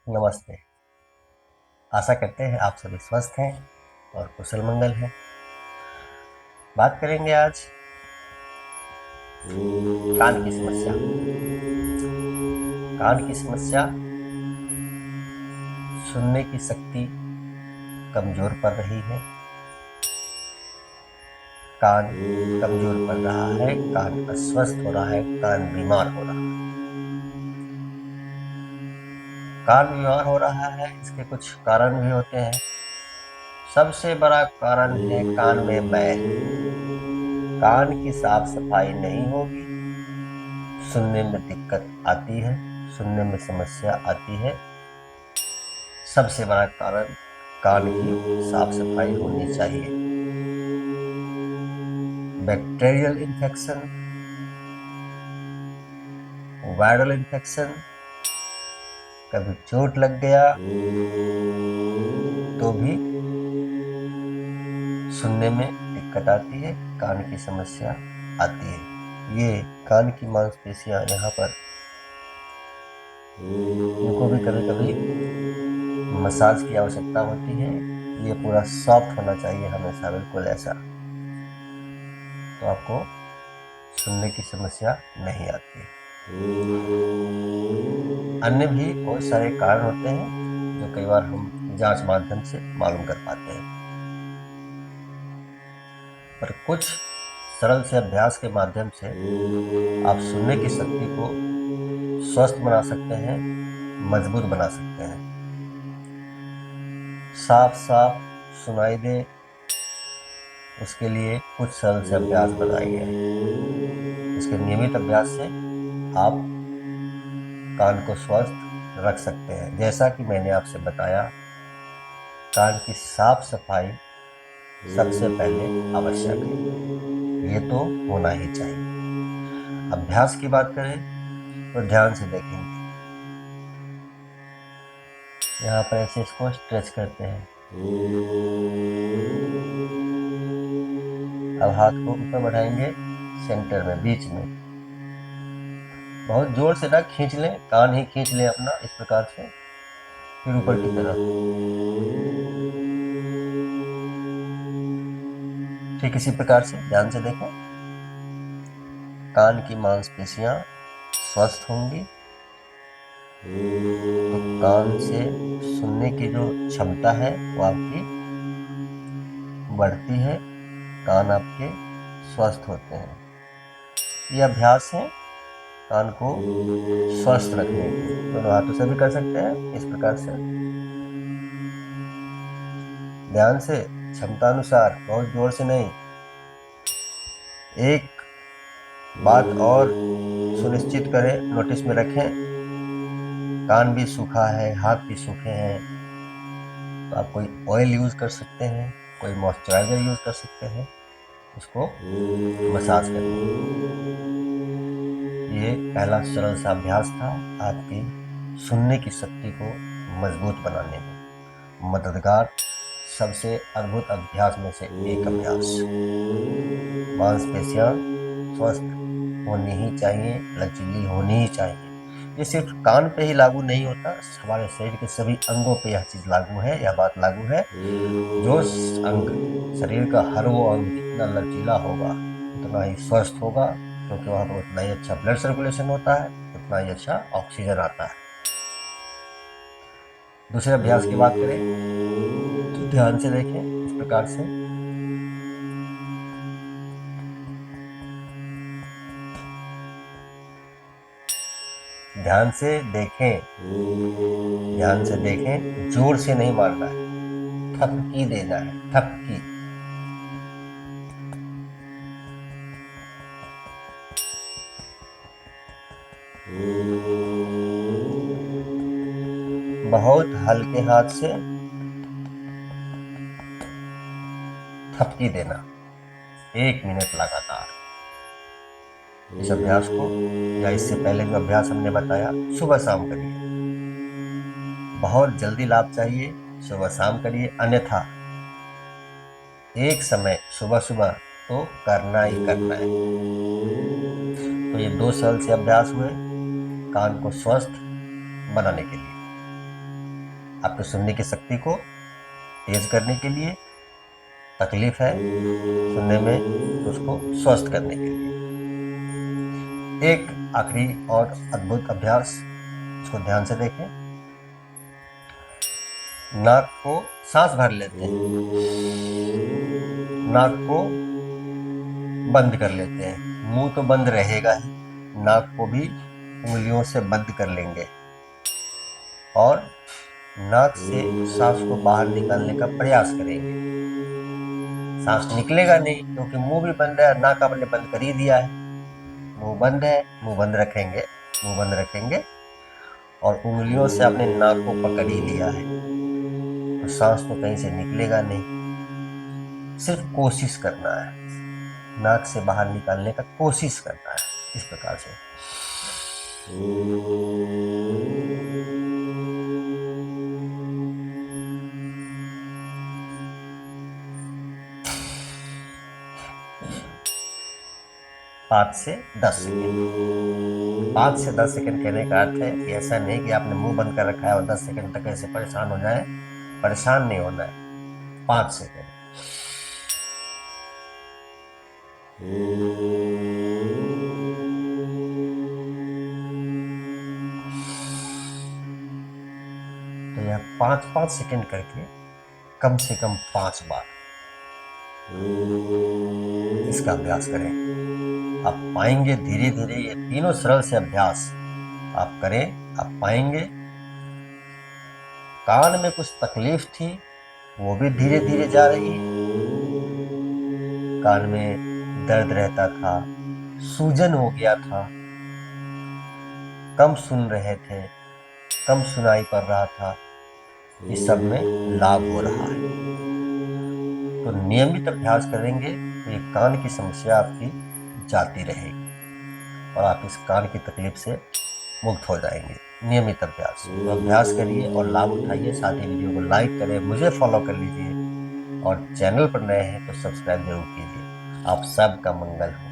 नमस्ते। आशा करते हैं आप सभी स्वस्थ हैं और कुशल मंगल हैं। बात करेंगे आज कान की समस्या। कान की समस्या सुनने की शक्ति कमजोर पड़ रही है। कान कमजोर पड़ रहा है, कान अस्वस्थ हो रहा है, कान बीमार हो रहा है। कान बीमार हो रहा है, इसके कुछ कारण भी होते हैं। सबसे बड़ा कारण है कान में मैल। कान की साफ सफाई नहीं होगी, सुनने में दिक्कत आती है, सुनने में समस्या आती है। सबसे बड़ा कारण कान की साफ सफाई होनी चाहिए। बैक्टीरियल इन्फेक्शन, वायरल इन्फेक्शन, कभी चोट लग गया तो भी सुनने में दिक्कत आती है, कान की समस्या आती है। ये कान की मांसपेशियां यहाँ पर, इनको भी कभी कभी मसाज की आवश्यकता होती है। ये पूरा सॉफ्ट होना चाहिए हमेशा, बिल्कुल ऐसा, तो आपको सुनने की समस्या नहीं आती। अन्य भी बहुत सारे कारण होते हैं जो कई बार हम जांच माध्यम से मालूम कर पाते हैं, पर कुछ सरल से अभ्यास के माध्यम से आप सुनने की शक्ति को स्वस्थ बना सकते हैं, मजबूत बना सकते हैं। साफ साफ सुनाई दे, उसके लिए कुछ सरल से अभ्यास बताए गए हैं। इसके नियमित अभ्यास से आप कान को स्वस्थ रख सकते हैं। जैसा कि मैंने आपसे बताया, कान की साफ सफाई सबसे पहले आवश्यक है, ये तो होना ही चाहिए। अभ्यास की बात करें तो ध्यान से देखेंगे। यहाँ पर ऐसे इसको स्ट्रेच करते हैं। अब हाथ को ऊपर बढ़ाएंगे, सेंटर में, बीच में। बहुत जोर से ना खींच लें, कान ही खींच लें अपना, इस प्रकार से, फिर ऊपर की तरफ। ठीक इसी प्रकार से ध्यान से देखें। कान की मांसपेशियां स्वस्थ होंगी तो कान से सुनने की जो क्षमता है वो आपकी बढ़ती है, कान आपके स्वस्थ होते हैं। ये अभ्यास है कान को स्वस्थ रखने के। दोनों हाथों से भी कर सकते हैं इस प्रकार से, ध्यान से, क्षमता अनुसार, बहुत जोर से नहीं। एक बात और सुनिश्चित करें, नोटिस में रखें, कान भी सूखा है, हाथ भी सूखे हैं, तो आप कोई ऑयल यूज कर सकते हैं, कोई मॉइस्चराइजर यूज कर सकते हैं, इसको मसाज करने। ये पहला सरल सा अभ्यास था आपकी सुनने की शक्ति को मजबूत बनाने में मददगार सबसे अद्भुत अभ्यास में से एक अभ्यास। मांसपेशियां स्वस्थ होनी ही चाहिए, लचीली होनी ही चाहिए। ये सिर्फ कान पे ही लागू नहीं होता, हमारे शरीर के सभी अंगों पे यह चीज लागू है, यह बात लागू है। जो अंग, शरीर का हर वो अंग जितना लचीला होगा उतना ही स्वस्थ होगा, क्योंकि वहां पर उतना ही अच्छा ब्लड सर्कुलेशन होता है, उतना ही अच्छा ऑक्सीजन आता है। दूसरे अभ्यास की बात करें तो ध्यान से देखें इस प्रकार से। ध्यान से देखें, ध्यान से देखें, जोर से नहीं मारना है, थपकी देना है, थपकी। बहुत हल्के हाथ से थपकी देना, 1 मिनट लगातार। इस अभ्यास को या इससे पहले जो अभ्यास हमने बताया, सुबह शाम करिए। बहुत जल्दी लाभ चाहिए, सुबह शाम करिए, अन्यथा एक समय सुबह सुबह तो करना ही करना है। तो ये 2 सरल से अभ्यास हुए कान को स्वस्थ बनाने के लिए। आपकी सुनने की शक्ति को तेज करने के लिए, तकलीफ है सुनने में तो उसको स्वस्थ करने के लिए। एक आखिरी और अद्भुत अभ्यास, इसको ध्यान से देखें। नाक को सांस भर लेते हैं, नाक को बंद कर लेते हैं। मुंह तो बंद रहेगा ही, नाक को भी उंगलियों से बंद कर लेंगे और नाक से सांस को बाहर निकालने का प्रयास करेंगे। सांस निकलेगा नहीं क्योंकि मुंह भी बंद है, नाक आपने बंद कर ही दिया है। मुंह बंद है, मुंह बंद रखेंगे, मुंह बंद रखेंगे और उंगलियों से आपने नाक को पकड़ ही लिया है, तो सांस तो कहीं से निकलेगा नहीं। सिर्फ कोशिश करना है, नाक से बाहर निकालने का कोशिश करना है इस प्रकार से। 5 से 10 सेकेंड। 5 से 10 सेकेंड कहने का अर्थ है कि ऐसा नहीं कि आपने मुंह बंद कर रखा है और 10 सेकेंड तक ऐसे परेशान हो जाए। परेशान नहीं होना है। 5 सेकेंड। तो यह 5-5 सेकेंड करके कम से कम 5 बार इसका अभ्यास करें। आप पाएंगे धीरे धीरे ये तीनों सरल से अभ्यास आप करें, आप पाएंगे कान में कुछ तकलीफ थी वो भी धीरे धीरे जा रही है। कान में दर्द रहता था, सूजन हो गया था, कम सुन रहे थे, कम सुनाई पड़ रहा था, इस सब में लाभ हो रहा है। तो नियमित अभ्यास करेंगे तो ये कान की समस्या आपकी जाती रहेगी और आप इस कान की तकलीफ से मुक्त हो जाएंगे। नियमित अभ्यास, तो अभ्यास करिए और लाभ उठाइए। साथ ही वीडियो को लाइक करें, मुझे फॉलो कर लीजिए और चैनल पर नए हैं तो सब्सक्राइब जरूर कीजिए। आप सबका मंगल हो।